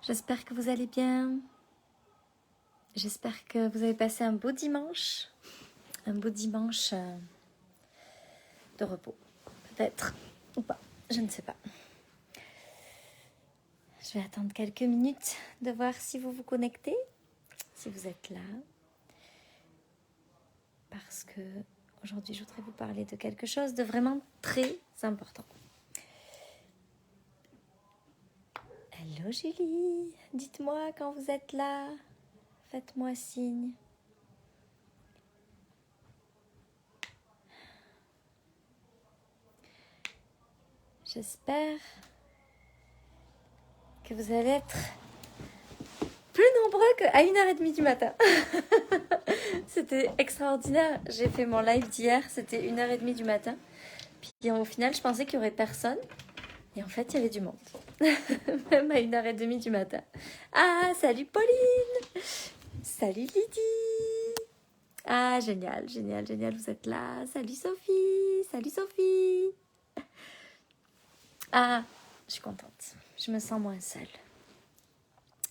J'espère que vous allez bien. J'espère que vous avez passé un beau dimanche. Un beau dimanche de repos. Peut-être ou pas, je ne sais pas. Je vais attendre quelques minutes de voir si vous vous connectez, si vous êtes là. Parce que aujourd'hui, je voudrais vous parler de quelque chose de vraiment très important. Hello Julie, dites-moi quand vous êtes là. Faites-moi signe. J'espère que vous allez être plus nombreux qu'à 1h30 du matin. C'était extraordinaire. J'ai fait mon live d'hier, c'était 1h30 du matin. Puis au final, je pensais qu'il n'y aurait personne. Et en fait, il y avait du monde. Même à 1h30 du matin. Ah, salut Pauline. Salut Lydie. Ah, génial, génial, génial, vous êtes là. Salut Sophie. Salut Sophie. Ah, je suis contente. Je me sens moins seule.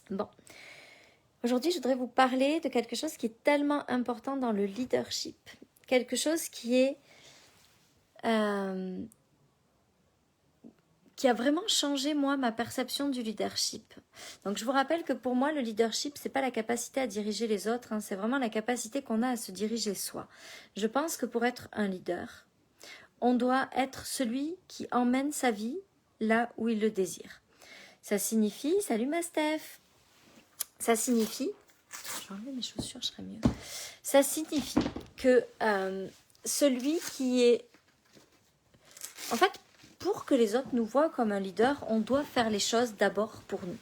Bon. Aujourd'hui, je voudrais vous parler de quelque chose qui est tellement important dans le leadership. Quelque chose qui a vraiment changé, moi, ma perception du leadership. Donc, je vous rappelle que pour moi, le leadership, c'est pas la capacité à diriger les autres, hein, c'est vraiment la capacité qu'on a à se diriger soi. Je pense que pour être un leader, on doit être celui qui emmène sa vie là où il le désire. Ça signifie, salut ma Steph, ça signifie, je vais enlever mes chaussures, je serais mieux. Ça signifie que celui qui est, en fait, pour que les autres nous voient comme un leader, on doit faire les choses d'abord pour nous.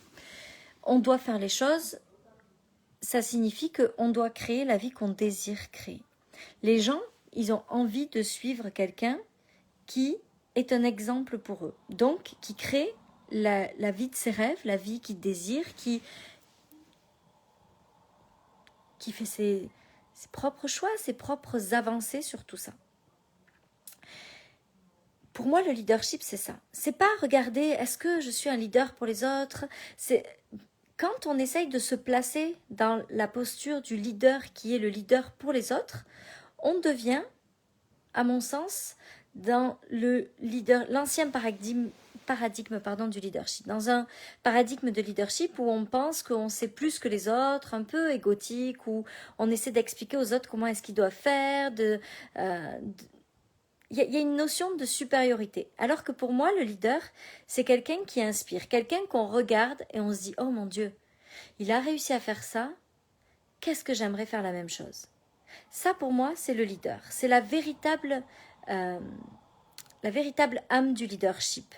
On doit faire les choses, ça signifie qu'on doit créer la vie qu'on désire créer. Les gens, ils ont envie de suivre quelqu'un qui est un exemple pour eux. Donc, qui crée la vie de ses rêves, la vie qu'ils désirent, qui fait ses propres choix, ses propres avancées sur tout ça. Pour moi, le leadership, c'est ça. C'est pas regarder, est-ce que je suis un leader pour les autres? C'est quand on essaye de se placer dans la posture du leader qui est le leader pour les autres, on devient, à mon sens, dans l'ancien paradigme du leadership. Dans un paradigme de leadership où on pense qu'on sait plus que les autres, un peu égotique, où on essaie d'expliquer aux autres comment est-ce qu'ils doivent faire, il y a une notion de supériorité. Alors que pour moi, le leader, c'est quelqu'un qui inspire, quelqu'un qu'on regarde et on se dit « Oh mon Dieu, il a réussi à faire ça, qu'est-ce que j'aimerais faire la même chose ?» Ça, pour moi, c'est le leader. C'est la véritable âme du leadership.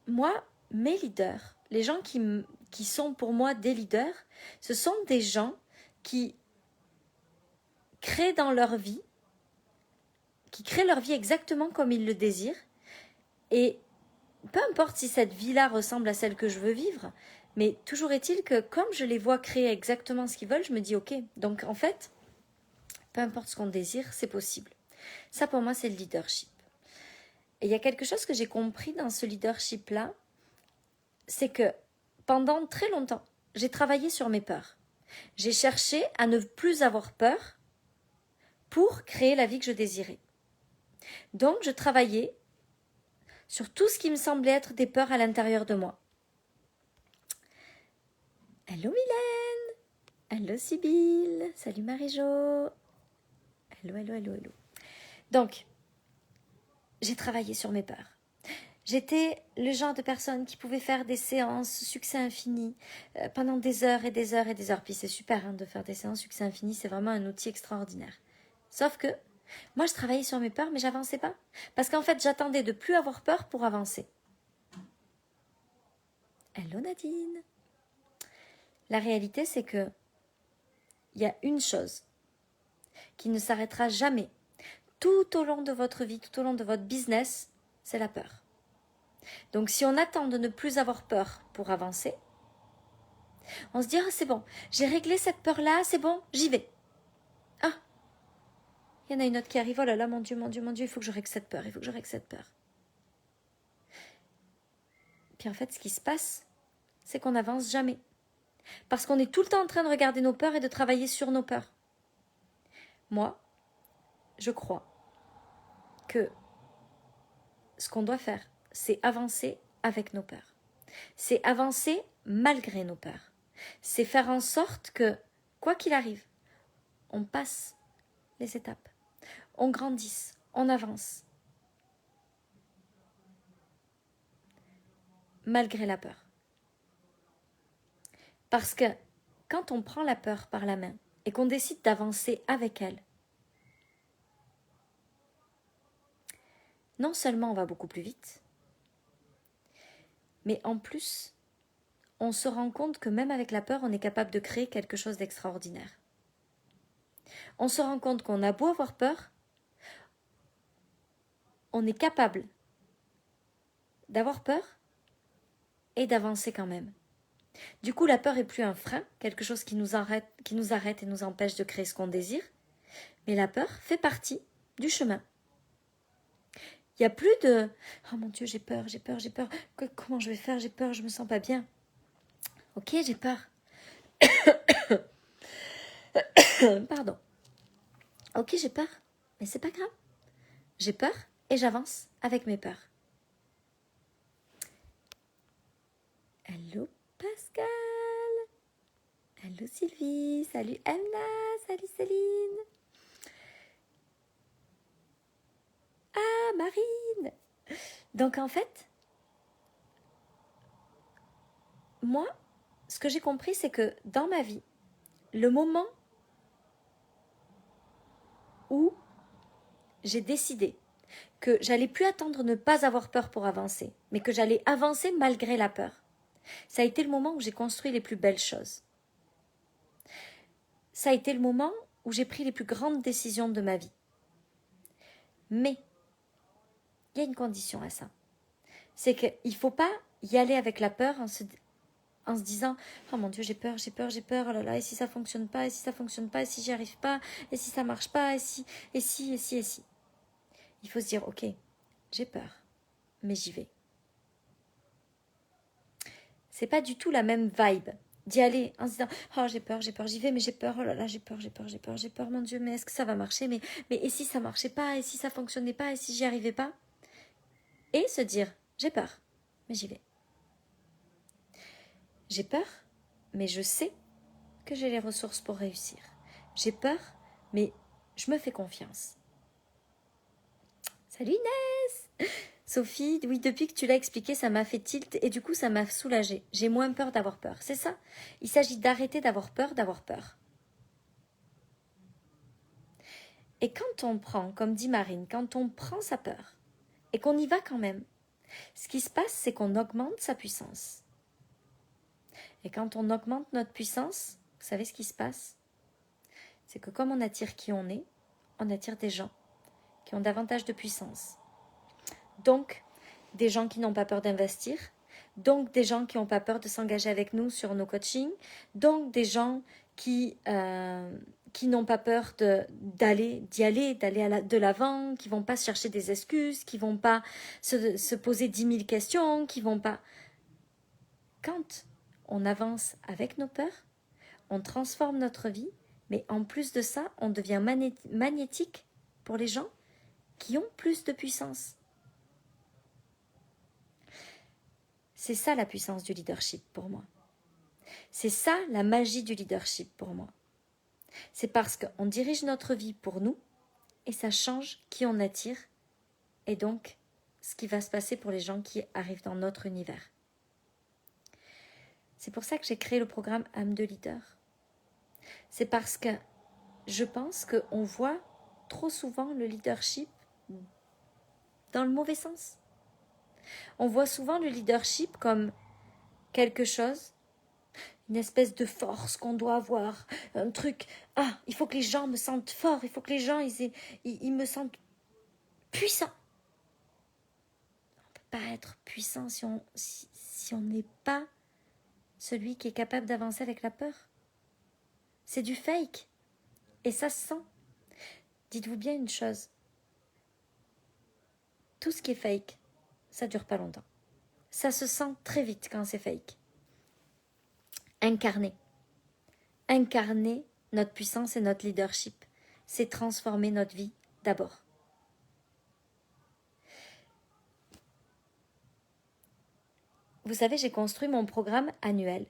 Moi, mes leaders, les gens qui sont pour moi des leaders, ce sont des gens qui créent dans leur vie, qui créent leur vie exactement comme ils le désirent. Et peu importe si cette vie-là ressemble à celle que je veux vivre, mais toujours est-il que comme je les vois créer exactement ce qu'ils veulent, je me dis ok. Donc en fait, peu importe ce qu'on désire, c'est possible. Ça pour moi, c'est le leadership. Et il y a quelque chose que j'ai compris dans ce leadership-là, c'est que pendant très longtemps, j'ai travaillé sur mes peurs. J'ai cherché à ne plus avoir peur pour créer la vie que je désirais. Donc, je travaillais sur tout ce qui me semblait être des peurs à l'intérieur de moi. Hello Mylène. Hello Sybille. Salut Marie-Jo. Hello. Donc, j'ai travaillé sur mes peurs. J'étais le genre de personne qui pouvait faire des séances succès infini pendant des heures et des heures et des heures. Puis c'est super de faire des séances succès infini, c'est vraiment un outil extraordinaire. Sauf que moi, je travaillais sur mes peurs, mais j'avançais pas. Parce qu'en fait, j'attendais de plus avoir peur pour avancer. Hello Nadine. La réalité, c'est que il y a une chose qui ne s'arrêtera jamais tout au long de votre vie, tout au long de votre business, c'est la peur. Donc si on attend de ne plus avoir peur pour avancer, on se dit « Ah, c'est bon, j'ai réglé cette peur-là, c'est bon, j'y vais. » Ah, il y en a une autre qui arrive, oh là là, mon Dieu, il faut que je règle cette peur, Puis en fait, ce qui se passe, c'est qu'on n'avance jamais. Parce qu'on est tout le temps en train de regarder nos peurs et de travailler sur nos peurs. Moi, je crois que ce qu'on doit faire, c'est avancer avec nos peurs. C'est avancer malgré nos peurs. C'est faire en sorte que, quoi qu'il arrive, on passe les étapes, on grandisse, on avance. Malgré la peur. Parce que quand on prend la peur par la main et qu'on décide d'avancer avec elle, non seulement on va beaucoup plus vite, mais en plus, on se rend compte que même avec la peur, on est capable de créer quelque chose d'extraordinaire. On se rend compte qu'on a beau avoir peur, on est capable d'avoir peur et d'avancer quand même. Du coup, la peur est plus un frein, quelque chose qui nous arrête et nous empêche de créer ce qu'on désire, mais la peur fait partie du chemin. Il n'y a plus de « Oh mon Dieu, j'ai peur, comment je vais faire, j'ai peur, je me sens pas bien. » Ok, j'ai peur. Pardon. Ok, j'ai peur, mais c'est pas grave. J'ai peur et j'avance avec mes peurs. Allô Pascal. Allô Sylvie. Salut Anna. Salut Céline. Ah Marine. Donc en fait, moi, ce que j'ai compris, c'est que dans ma vie, le moment où j'ai décidé que j'allais plus attendre ne pas avoir peur pour avancer, mais que j'allais avancer malgré la peur, ça a été le moment où j'ai construit les plus belles choses. Ça a été le moment où j'ai pris les plus grandes décisions de ma vie. Mais il y a une condition à ça. C'est qu'il ne faut pas y aller avec la peur en se disant « Oh mon Dieu, j'ai peur, oh là là, et si ça ne fonctionne pas, et si ça ne fonctionne pas, et si j'y arrive pas, et si ça ne marche pas, et si. » Il faut se dire « Ok, j'ai peur, mais j'y vais. » C'est pas du tout la même vibe d'y aller en se disant « Oh j'ai peur, j'y vais, mais j'ai peur, oh là là, j'ai peur, mon Dieu, mais est-ce que ça va marcher, mais et si ça marchait pas, et si ça fonctionnait pas, et si j'y arrivais pas ?» Et se dire « J'ai peur, mais j'y vais. » J'ai peur, mais je sais que j'ai les ressources pour réussir. J'ai peur, mais je me fais confiance. Salut Inès! Sophie, oui, depuis que tu l'as expliqué, ça m'a fait tilt et du coup, ça m'a soulagée. J'ai moins peur d'avoir peur. C'est ça. Il s'agit d'arrêter d'avoir peur d'avoir peur. Et quand on prend, comme dit Marine, quand on prend sa peur et qu'on y va quand même, ce qui se passe, c'est qu'on augmente sa puissance. Et quand on augmente notre puissance, vous savez ce qui se passe? C'est que comme on attire qui on attire des gens qui ont davantage de puissance. Donc, des gens qui n'ont pas peur d'investir, donc des gens qui n'ont pas peur de s'engager avec nous sur nos coachings, donc des gens qui n'ont pas peur d'aller de l'avant, qui vont pas chercher des excuses, qui vont pas se poser 10 000 questions, qui vont pas... Quand on avance avec nos peurs, on transforme notre vie, mais en plus de ça, on devient magnétique pour les gens qui ont plus de puissance. C'est ça la puissance du leadership pour moi. C'est ça la magie du leadership pour moi. C'est parce qu'on dirige notre vie pour nous et ça change qui on attire et donc ce qui va se passer pour les gens qui arrivent dans notre univers. C'est pour ça que j'ai créé le programme âme de leader. C'est parce que je pense qu'on voit trop souvent le leadership dans le mauvais sens. On voit souvent le leadership comme quelque chose, une espèce de force qu'on doit avoir, un truc, il faut que les gens me sentent fort, il faut que les gens ils me sentent puissant. On ne peut pas être puissant si on n'est pas celui qui est capable d'avancer avec la peur. C'est du fake. Et ça se sent. Dites-vous bien une chose. Tout ce qui est fake, ça ne dure pas longtemps. Ça se sent très vite quand c'est fake. Incarner. Incarner notre puissance et notre leadership, c'est transformer notre vie d'abord. Vous savez, j'ai construit mon programme annuel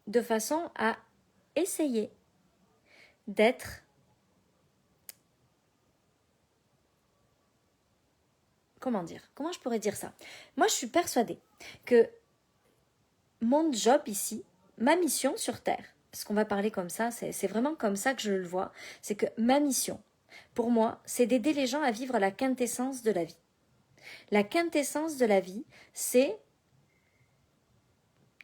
de façon à essayer d'être, comment je pourrais dire ça? Moi, je suis persuadée que mon job ici, ma mission sur Terre, parce qu'on va parler comme ça, c'est vraiment comme ça que je le vois, c'est que ma mission, pour moi, c'est d'aider les gens à vivre la quintessence de la vie. La quintessence de la vie, c'est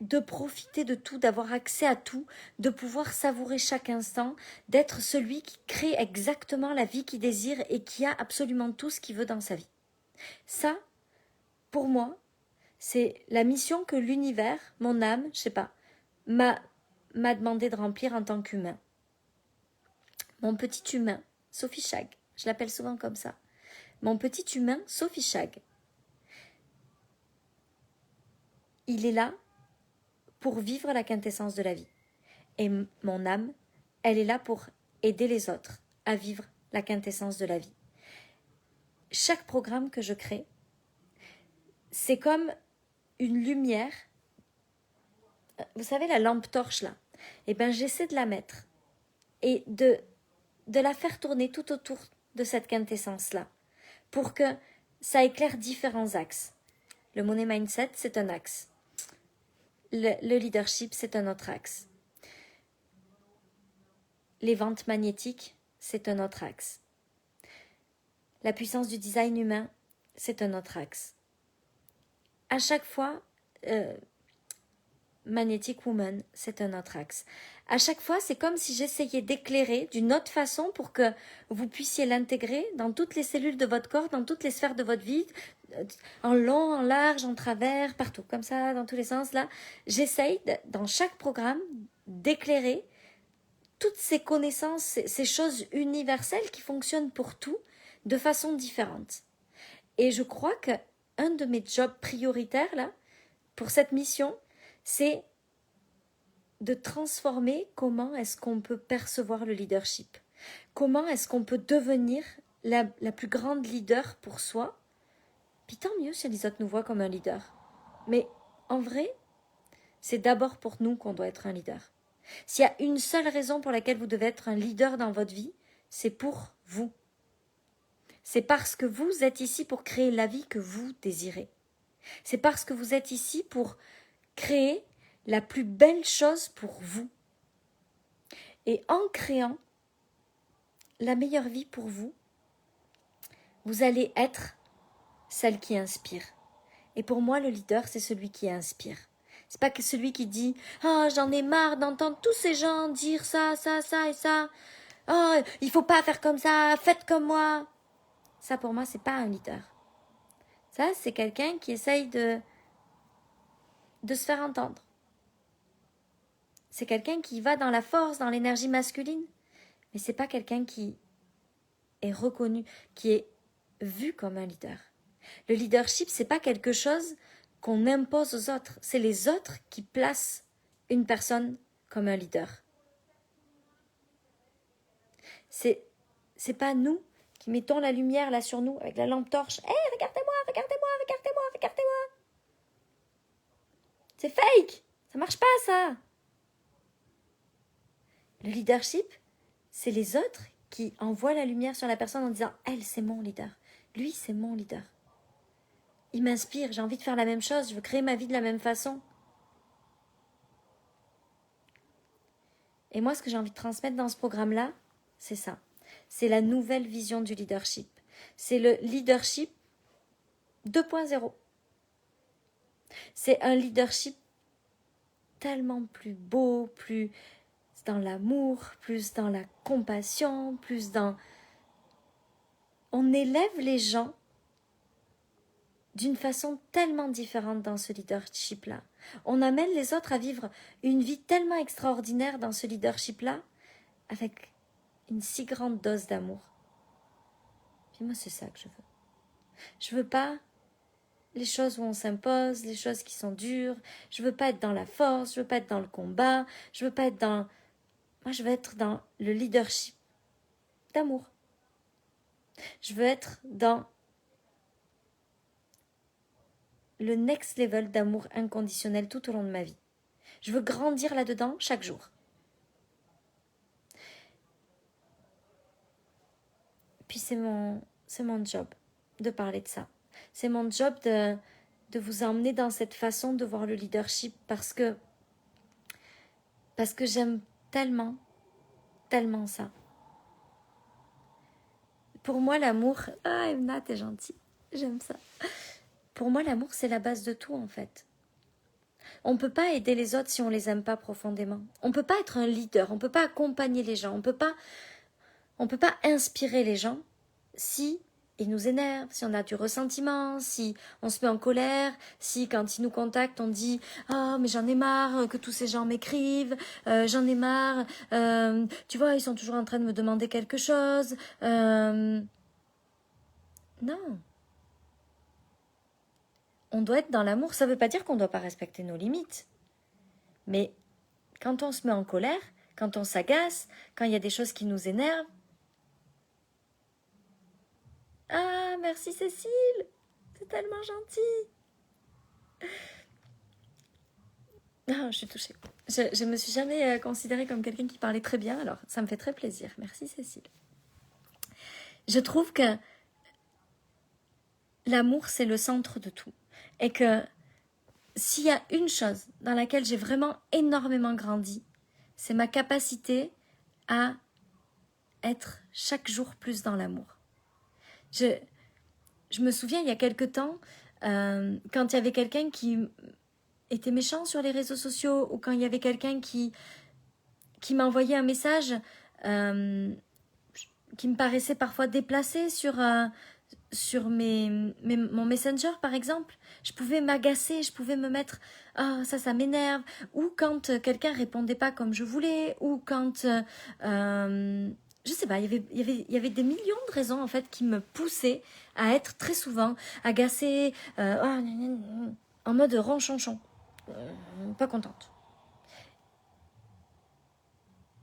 de profiter de tout, d'avoir accès à tout, de pouvoir savourer chaque instant, d'être celui qui crée exactement la vie qu'il désire et qui a absolument tout ce qu'il veut dans sa vie. Ça, pour moi, c'est la mission que l'univers, mon âme, je sais pas, m'a demandé de remplir en tant qu'humain. Mon petit humain, Sophie Chag, je l'appelle souvent comme ça. Mon petit humain, Sophie Chag, il est là pour vivre la quintessence de la vie. Et mon âme, elle est là pour aider les autres à vivre la quintessence de la vie. Chaque programme que je crée, c'est comme une lumière. Vous savez, la lampe torche là, eh ben, j'essaie de la mettre et de la faire tourner tout autour de cette quintessence-là pour que ça éclaire différents axes. Le money mindset, c'est un axe. Le leadership, c'est un autre axe. Les ventes magnétiques, c'est un autre axe. La puissance du design humain, c'est un autre axe. À chaque fois, Magnetic Woman, c'est un autre axe. À chaque fois, c'est comme si j'essayais d'éclairer d'une autre façon pour que vous puissiez l'intégrer dans toutes les cellules de votre corps, dans toutes les sphères de votre vie, en long, en large, en travers, partout, comme ça, dans tous les sens. Là, j'essaye, dans chaque programme, d'éclairer toutes ces connaissances, ces choses universelles qui fonctionnent pour tout, de façon différente. Et je crois que un de mes jobs prioritaires, là, pour cette mission, c'est de transformer comment est-ce qu'on peut percevoir le leadership. Comment est-ce qu'on peut devenir la plus grande leader pour soi. Puis tant mieux si les autres nous voient comme un leader. Mais en vrai, c'est d'abord pour nous qu'on doit être un leader. S'il y a une seule raison pour laquelle vous devez être un leader dans votre vie, c'est pour vous. C'est parce que vous êtes ici pour créer la vie que vous désirez. C'est parce que vous êtes ici pour créer la plus belle chose pour vous. Et en créant la meilleure vie pour vous, vous allez être celle qui inspire. Et pour moi, le leader, c'est celui qui inspire. C'est pas que celui qui dit « Ah, j'en ai marre d'entendre tous ces gens dire ça, ça, ça et ça. Oh, il faut pas faire comme ça, faites comme moi. » Ça, pour moi, c'est pas un leader. Ça, c'est quelqu'un qui essaye de se faire entendre. C'est quelqu'un qui va dans la force, dans l'énergie masculine. Mais c'est pas quelqu'un qui est reconnu, qui est vu comme un leader. Le leadership, c'est pas quelque chose qu'on impose aux autres. C'est les autres qui placent une personne comme un leader. C'est pas nous qui mettons la lumière là sur nous avec la lampe torche. Hé, regardez-moi, regardez-moi, regardez-moi, regardez-moi. C'est fake. Ça marche pas, ça. Le leadership, c'est les autres qui envoient la lumière sur la personne en disant « Elle, c'est mon leader. Lui, c'est mon leader. Il m'inspire, j'ai envie de faire la même chose, je veux créer ma vie de la même façon. » Et moi, ce que j'ai envie de transmettre dans ce programme-là, c'est ça. C'est la nouvelle vision du leadership. C'est le leadership 2.0. C'est un leadership tellement plus beau, plus dans l'amour, plus dans la compassion, plus dans... On élève les gens d'une façon tellement différente dans ce leadership-là. On amène les autres à vivre une vie tellement extraordinaire dans ce leadership-là, avec une si grande dose d'amour. Puis moi, c'est ça que je veux. Je veux pas les choses où on s'impose, les choses qui sont dures. Je veux pas être dans la force, je veux pas être dans le combat, je veux pas être dans... Moi, je veux être dans le leadership d'amour. Je veux être dans le next level d'amour inconditionnel tout au long de ma vie. Je veux grandir là-dedans chaque jour. Puis c'est mon job de parler de ça. C'est mon job de vous emmener dans cette façon de voir le leadership parce que j'aime tellement, tellement ça. Pour moi, l'amour... Ah, Emna, t'es gentille. J'aime ça. Pour moi, l'amour, c'est la base de tout, en fait. On ne peut pas aider les autres si on ne les aime pas profondément. On ne peut pas être un leader, on ne peut pas accompagner les gens, on ne peut pas inspirer les gens si ils nous énervent, si on a du ressentiment, si on se met en colère, si quand ils nous contactent on dit « Ah, mais j'en ai marre que tous ces gens m'écrivent, j'en ai marre, tu vois, ils sont toujours en train de me demander quelque chose. » Non. On doit être dans l'amour. Ça ne veut pas dire qu'on ne doit pas respecter nos limites. Mais quand on se met en colère, quand on s'agace, quand il y a des choses qui nous énervent... Ah, merci Cécile, c'est tellement gentil. Ah, je suis touchée. Je me suis jamais considérée comme quelqu'un qui parlait très bien, alors ça me fait très plaisir. Merci Cécile. Je trouve que l'amour, c'est le centre de tout. Et que s'il y a une chose dans laquelle j'ai vraiment énormément grandi, c'est ma capacité à être chaque jour plus dans l'amour. Je me souviens, il y a quelque temps, quand il y avait quelqu'un qui était méchant sur les réseaux sociaux ou quand il y avait quelqu'un qui m'envoyait un message qui me paraissait parfois déplacé sur mon Messenger, par exemple. Je pouvais m'agacer, je pouvais me mettre « Ah, ça m'énerve » ou quand quelqu'un répondait pas comme je voulais ou quand... je sais pas, il y avait des millions de raisons en fait qui me poussaient à être très souvent agacée, en mode ronchonchon, pas contente.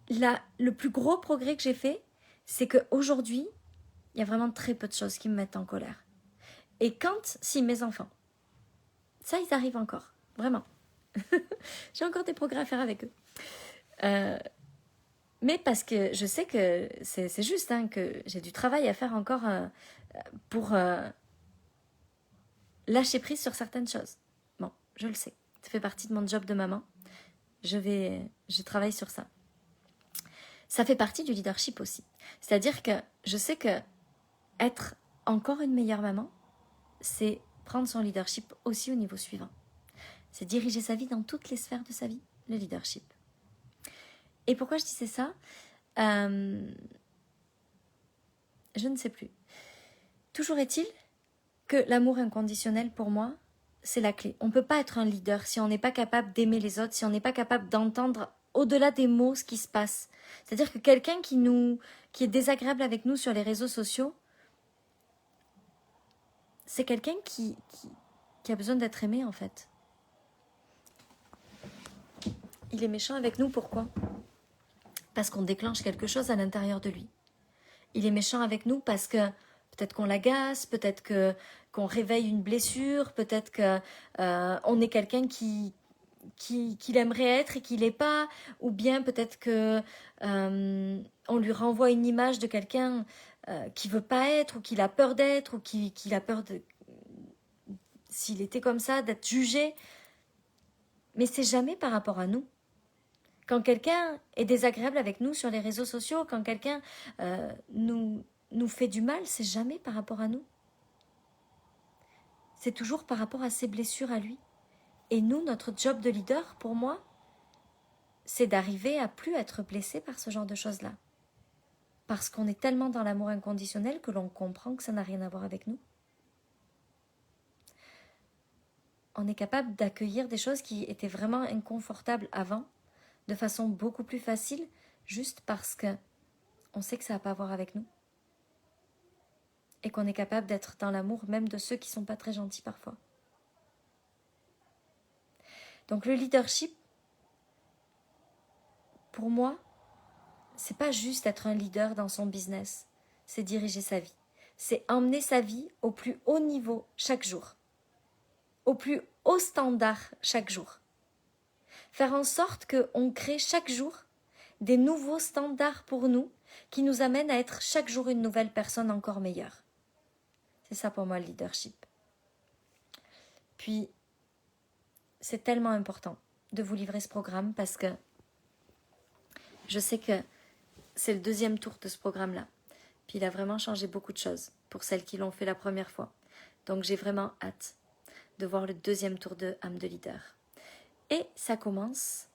Le plus gros progrès que j'ai fait, c'est qu'aujourd'hui, il y a vraiment très peu de choses qui me mettent en colère. Et si mes enfants, ça ils arrivent encore, vraiment. J'ai encore des progrès à faire avec eux. Mais parce que je sais que c'est juste, hein, que j'ai du travail à faire encore pour lâcher prise sur certaines choses. Bon, je le sais. Ça fait partie de mon job de maman. Je travaille sur ça. Ça fait partie du leadership aussi. C'est-à-dire que je sais que être encore une meilleure maman, c'est prendre son leadership aussi au niveau suivant. C'est diriger sa vie dans toutes les sphères de sa vie, le leadership. Et pourquoi je disais ça ? Je ne sais plus. Toujours est-il que l'amour inconditionnel, pour moi, c'est la clé. On ne peut pas être un leader si on n'est pas capable d'aimer les autres, si on n'est pas capable d'entendre au-delà des mots ce qui se passe. C'est-à-dire que quelqu'un qui est désagréable avec nous sur les réseaux sociaux, c'est quelqu'un qui a besoin d'être aimé en fait. Il est méchant avec nous, pourquoi ? Parce qu'on déclenche quelque chose à l'intérieur de lui. Il est méchant avec nous parce que peut-être qu'on l'agace, peut-être qu'on réveille une blessure, peut-être qu'on est quelqu'un qu'il aimerait être et qu'il n'est pas, ou bien peut-être que on lui renvoie une image de quelqu'un qui veut pas être, ou qu'il a peur d'être, ou qu'il a peur de, s'il était comme ça, d'être jugé. Mais c'est jamais par rapport à nous. Quand quelqu'un est désagréable avec nous sur les réseaux sociaux, quand quelqu'un nous fait du mal, c'est jamais par rapport à nous. C'est toujours par rapport à ses blessures à lui. Et nous, notre job de leader, pour moi, c'est d'arriver à plus être blessé par ce genre de choses-là. Parce qu'on est tellement dans l'amour inconditionnel que l'on comprend que ça n'a rien à voir avec nous. On est capable d'accueillir des choses qui étaient vraiment inconfortables avant, de façon beaucoup plus facile, juste parce que on sait que ça n'a pas à voir avec nous. Et qu'on est capable d'être dans l'amour même de ceux qui ne sont pas très gentils parfois. Donc le leadership, pour moi, c'est pas juste être un leader dans son business, c'est diriger sa vie. C'est emmener sa vie au plus haut niveau chaque jour, au plus haut standard chaque jour. Faire en sorte qu'on crée chaque jour des nouveaux standards pour nous qui nous amènent à être chaque jour une nouvelle personne encore meilleure. C'est ça pour moi le leadership. Puis, c'est tellement important de vous livrer ce programme parce que je sais que c'est le deuxième tour de ce programme-là. Puis il a vraiment changé beaucoup de choses pour celles qui l'ont fait la première fois. Donc j'ai vraiment hâte de voir le deuxième tour de âme de leader. Et ça commence.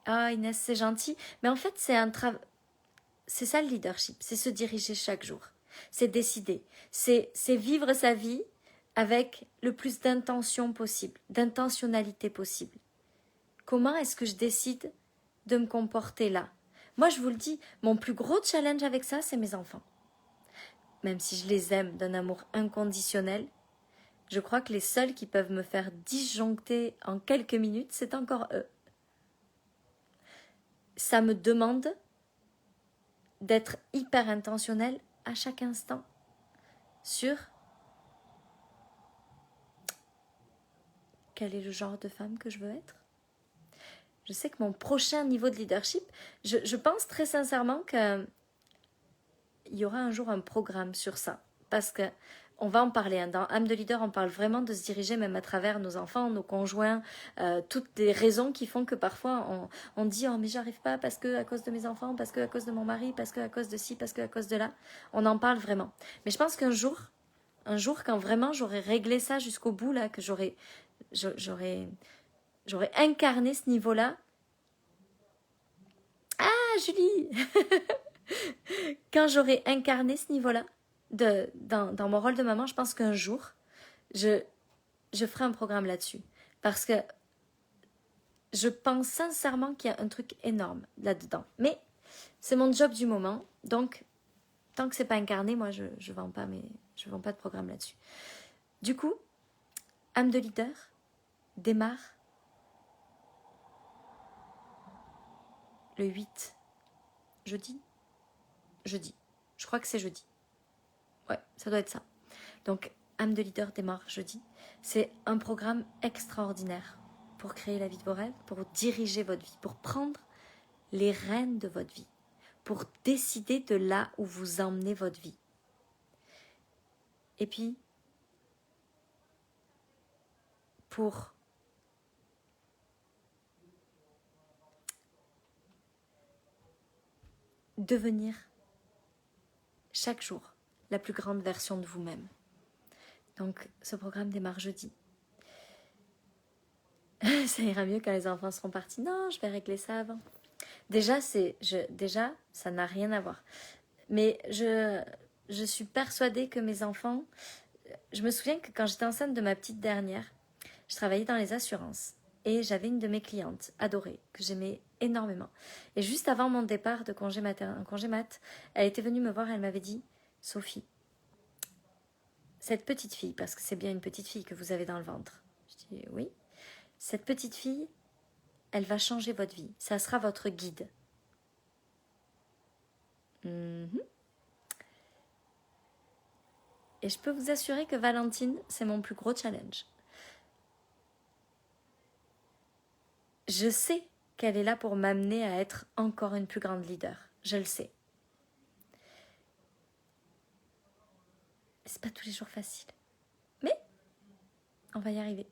Inès, c'est gentil. Mais en fait, c'est ça le leadership. C'est se diriger chaque jour. C'est décider. C'est vivre sa vie avec le plus d'intention possible, d'intentionnalité possible. Comment est-ce que je décide de me comporter là? Moi, je vous le dis, mon plus gros challenge avec ça, c'est mes enfants. Même si je les aime d'un amour inconditionnel, je crois que les seuls qui peuvent me faire disjoncter en quelques minutes, c'est encore eux. Ça me demande d'être hyper intentionnel à chaque instant sur quel est le genre de femme que je veux être. Je sais que mon prochain niveau de leadership, je pense très sincèrement qu'il y aura un jour un programme sur ça. Parce que on va en parler. Dans âme de leader, on parle vraiment de se diriger même à travers nos enfants, nos conjoints, toutes les raisons qui font que parfois on dit « Oh mais j'arrive pas parce que à cause de mes enfants, parce que à cause de mon mari, parce que à cause de ci, parce que à cause de là. » On en parle vraiment. Mais je pense qu'un jour, quand vraiment j'aurai réglé ça jusqu'au bout, là, que j'aurai incarné ce niveau-là. Ah, Julie Quand j'aurai incarné ce niveau-là, dans mon rôle de maman, je pense qu'un jour, je ferai un programme là-dessus. Parce que je pense sincèrement qu'il y a un truc énorme là-dedans. Mais c'est mon job du moment, donc tant que c'est pas incarné, moi je vends pas de programme là-dessus. Du coup, âme de leader démarre le 8 jeudi. Je crois que c'est jeudi. Ouais, ça doit être ça. Donc, âme de leader démarre jeudi. C'est un programme extraordinaire pour créer la vie de vos rêves, pour diriger votre vie, pour prendre les rênes de votre vie, pour décider de là où vous emmenez votre vie. Et puis, pour devenir chaque jour la plus grande version de vous-même. Donc, ce programme démarre jeudi. Ça ira mieux quand les enfants seront partis. Non, je vais régler ça avant. Déjà, ça n'a rien à voir. Mais je suis persuadée que mes enfants... Je me souviens que quand j'étais enceinte de ma petite dernière, je travaillais dans les assurances. Et j'avais une de mes clientes adorée, que j'aimais énormément. Et juste avant mon départ de congé mat, elle était venue me voir, elle m'avait dit « Sophie, cette petite fille, parce que c'est bien une petite fille que vous avez dans le ventre. » Je dis « Oui. Cette petite fille, elle va changer votre vie. Ça sera votre guide. » Et je peux vous assurer que Valentine, c'est mon plus gros challenge. Je sais qu'elle est là pour m'amener à être encore une plus grande leader. Je le sais. C'est pas tous les jours facile. Mais on va y arriver.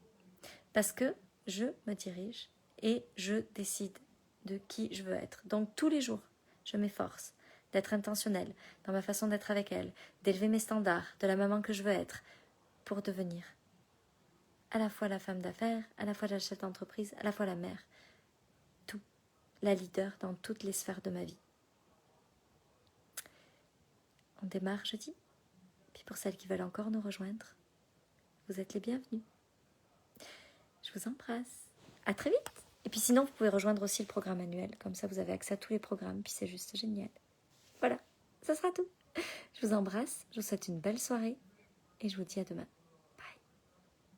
Parce que je me dirige et je décide de qui je veux être. Donc tous les jours, je m'efforce d'être intentionnelle dans ma façon d'être avec elle, d'élever mes standards, de la maman que je veux être, pour devenir à la fois la femme d'affaires, à la fois la chef d'entreprise, à la fois la mère. Tout. La leader dans toutes les sphères de ma vie. On démarre jeudi. Puis pour celles qui veulent encore nous rejoindre, vous êtes les bienvenus. Je vous embrasse. À très vite. Et puis sinon, vous pouvez rejoindre aussi le programme annuel. Comme ça, vous avez accès à tous les programmes. Puis c'est juste génial. Voilà, ça sera tout. Je vous embrasse. Je vous souhaite une belle soirée. Et je vous dis à demain.